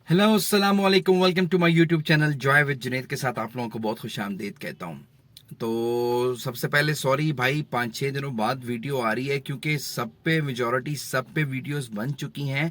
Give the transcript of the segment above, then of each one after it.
Hello अस्सलाम वालेकुम, welcome to my YouTube channel Joy with Junaid के साथ आप लोगों को बहुत खुशामदीद कहता हूँ। तो सबसे पहले सॉरी भाई, 5-6 दिनों बाद वीडियो आ रही है क्योंकि सब पे मेजॉरिटी सब पे वीडियोस बन चुकी हैं।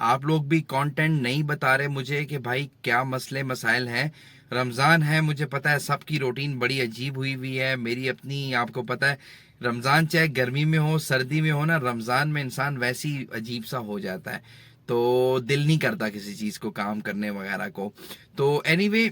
आप लोग भी कंटेंट नहीं बता रहे मुझे कि भाई क्या मसले मसाइल हैं। रमज़ान है, मुझे पता है सबकी रूटीन बड़ी अजीब हुई हुई है, मेरी अपनी आपको पता है। रमज़ान चाहे गर्मी में हो सर्दी में हो ना, रमज़ान में इंसान वैसी अजीब सा हो जाता है, तो दिल नहीं करता किसी चीज को काम करने वगैरह को। तो एनीवे,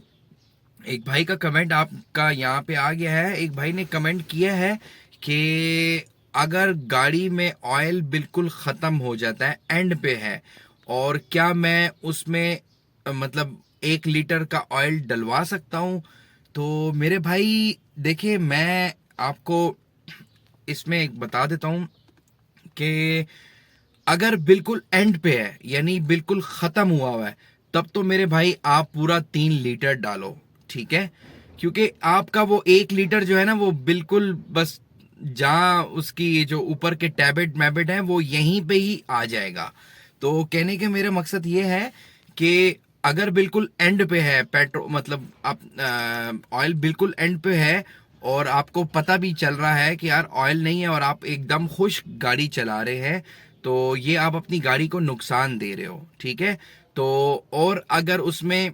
एक भाई का कमेंट आपका यहाँ पे आ गया है। एक भाई ने कमेंट किया है कि अगर गाड़ी में ऑयल बिल्कुल खत्म हो जाता है, एंड पे है, और क्या मैं उसमें मतलब 1 लीटर का ऑयल डलवा सकता हूँ। तो मेरे भाई देखिए, मैं आपको इसमें एक बता देता हूँ कि अगर बिल्कुल एंड पे है यानी बिल्कुल खत्म हुआ है, तब तो मेरे भाई आप पूरा 3 लीटर डालो, ठीक है। क्योंकि आपका वो 1 लीटर जो है ना, वो बिल्कुल बस जहां उसकी ये जो ऊपर के टैबलेट मैबेट है वो यहीं पे ही आ जाएगा। तो कहने के मेरा मकसद ये है कि अगर बिल्कुल एंड पे है पेट्रोल, मतलब आप ऑयल बिल्कुल एंड पे है और आपको पता भी चल रहा है कि यार ऑयल नहीं है और आप एकदम खुश गाड़ी चला रहे हैं, तो ये आप अपनी गाड़ी को नुकसान दे रहे हो, ठीक है। तो और अगर उसमें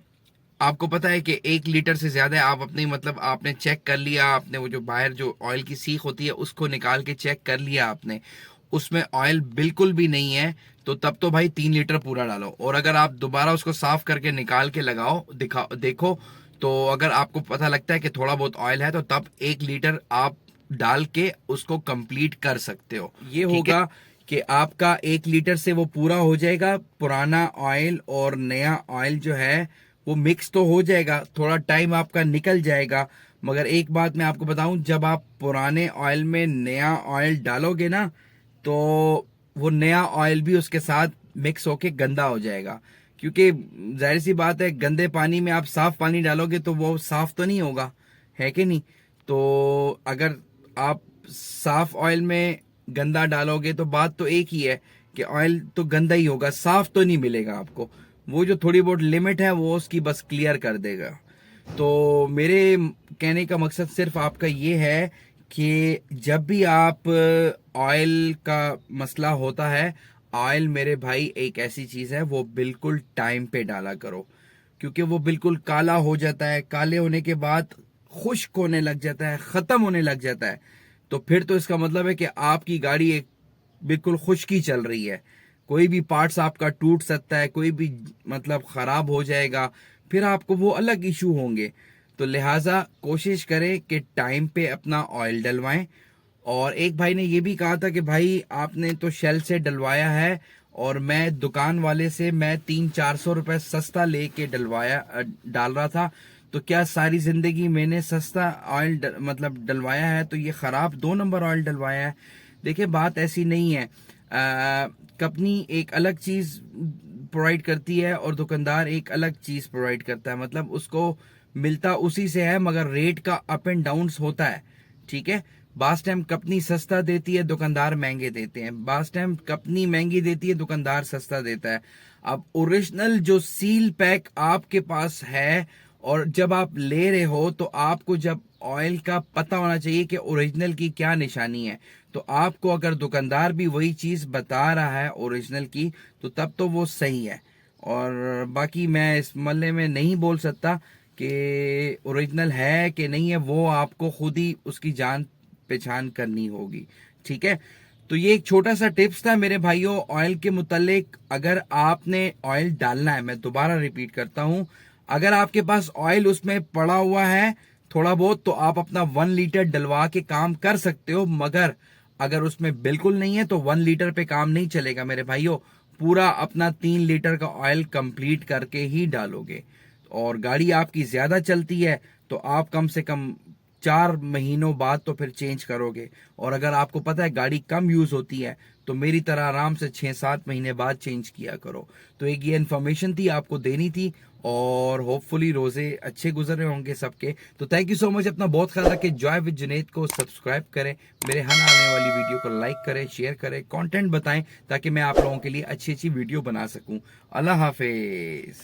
आपको पता है कि 1 लीटर से ज्यादा है, आप अपनी मतलब आपने चेक कर लिया, आपने वो जो बाहर जो ऑयल की सीख होती है उसको निकाल के चेक कर लिया आपने, उसमें ऑयल बिल्कुल भी नहीं है, तो तब तो भाई 3 लीटर पूरा डालो। और अगर आप दोबारा उसको साफ करके निकाल के लगाओ, दिखाओ, देखो, तो अगर आपको पता लगता है कि थोड़ा बहुत ऑयल है, तो तब 1 लीटर आप डाल के उसको कंप्लीट कर सकते हो। ये होगा कि आपका 1 लीटर से वो पूरा हो जाएगा, पुराना ऑयल और नया ऑयल जो है वो मिक्स तो हो जाएगा, थोड़ा टाइम आपका निकल जाएगा। मगर एक बात मैं आपको बताऊं, जब आप पुराने ऑयल में नया ऑयल डालोगे ना, तो वो नया ऑयल भी उसके साथ मिक्स होके गंदा हो जाएगा। क्योंकि जाहिर सी बात है, गंदे पानी में आप साफ पानी डालोगे तो वो साफ तो नहीं होगा, है कि नहीं। तो अगर आप साफ ऑयल में गंदा डालोगे तो बात तो एक ही है कि ऑयल तो गंदा ही होगा, साफ तो नहीं मिलेगा आपको। वो जो थोड़ी बहुत लिमिट है वो उसकी बस क्लियर कर देगा। तो मेरे कहने का मकसद सिर्फ आपका ये है कि जब भी आप ऑयल का मसला होता है, ऑयल मेरे भाई एक ऐसी चीज है, वो बिल्कुल टाइम पे डाला करो। क्योंकि वो बिल्कुल काला हो जाता है, काले होने के बाद खुश्क होने लग जाता है, खत्म होने लग जाता है, तो फिर तो इसका मतलब है कि आपकी गाड़ी एक बिल्कुल खुश्की चल रही है। कोई भी पार्ट्स आपका टूट सकता है, कोई भी मतलब खराब हो जाएगा, फिर आपको वो अलग इशू होंगे। तो लिहाजा कोशिश करें कि टाइम पे अपना ऑयल डलवाएं। और एक भाई ने ये भी कहा था कि भाई आपने तो शेल से डलवाया है और मैं दुकान वाले से मैं 300-400 रुपए सस्ता लेके डाल रहा था, तो क्या सारी जिंदगी मैंने सस्ता ऑयल मतलब डलवाया है, तो ये खराब 2 नंबर ऑयल डलवाया है। देखिए बात ऐसी नहीं है। कंपनी एक अलग चीज प्रोवाइड करती है और दुकानदार एक अलग चीज प्रोवाइड करता है, मतलब उसको मिलता उसी से है, मगर रेट का अप एंड डाउन होता है, ठीक है। बास टाइम कंपनी सस्ता देती है, दुकानदार महंगे देते हैं, बास टाइम कंपनी महंगी देती है, दुकानदार सस्ता देता है। अब ओरिजिनल जो सील पैक आपके पास है और जब आप ले रहे हो, तो आपको जब ऑयल का पता होना चाहिए कि ओरिजिनल की क्या निशानी है। तो आपको अगर दुकानदार भी वही चीज बता रहा है ओरिजिनल की, तो तब तो वो सही है। और बाकी मैं इस मल्ले में नहीं बोल सकता कि ओरिजिनल है कि नहीं है, वो आपको खुद ही उसकी जान पहचान करनी होगी, ठीक है। तो ये एक छोटा सा टिप्स था मेरे भाइयों ऑयल के मुतालिक। अगर आपने ऑयल डालना है, मैं दोबारा रिपीट करता हूं, अगर आपके पास ऑयल उसमें पड़ा हुआ है थोड़ा बहुत, तो आप अपना 1 लीटर डलवा के काम कर सकते हो। मगर अगर उसमें बिल्कुल नहीं है, तो 1 लीटर पे काम नहीं चलेगा मेरे भाइयों। पूरा अपना 3 लीटर का ऑयल कंप्लीट करके ही डालोगे। और गाड़ी आपकी ज्यादा चलती है, तो आप कम से कम 4 महीनों बाद तो फिर चेंज करोगे। और अगर आपको पता है गाड़ी कम यूज होती है, तो मेरी तरह आराम से 6-7 महीने बाद चेंज किया करो। तो एक ये इन्फॉर्मेशन थी, आपको देनी थी। और होपफुली रोजे अच्छे गुजर रहे होंगे सबके। तो थैंक यू सो मच, अपना बहुत ख्याल रखें। जॉय विद जुनैद को सब्सक्राइब करें, मेरे हर आने वाली वीडियो को लाइक करें, शेयर करें, कंटेंट बताएं, ताकि मैं आप लोगों के लिए अच्छी अच्छी वीडियो बना सकूं। अल्लाह हाफिज।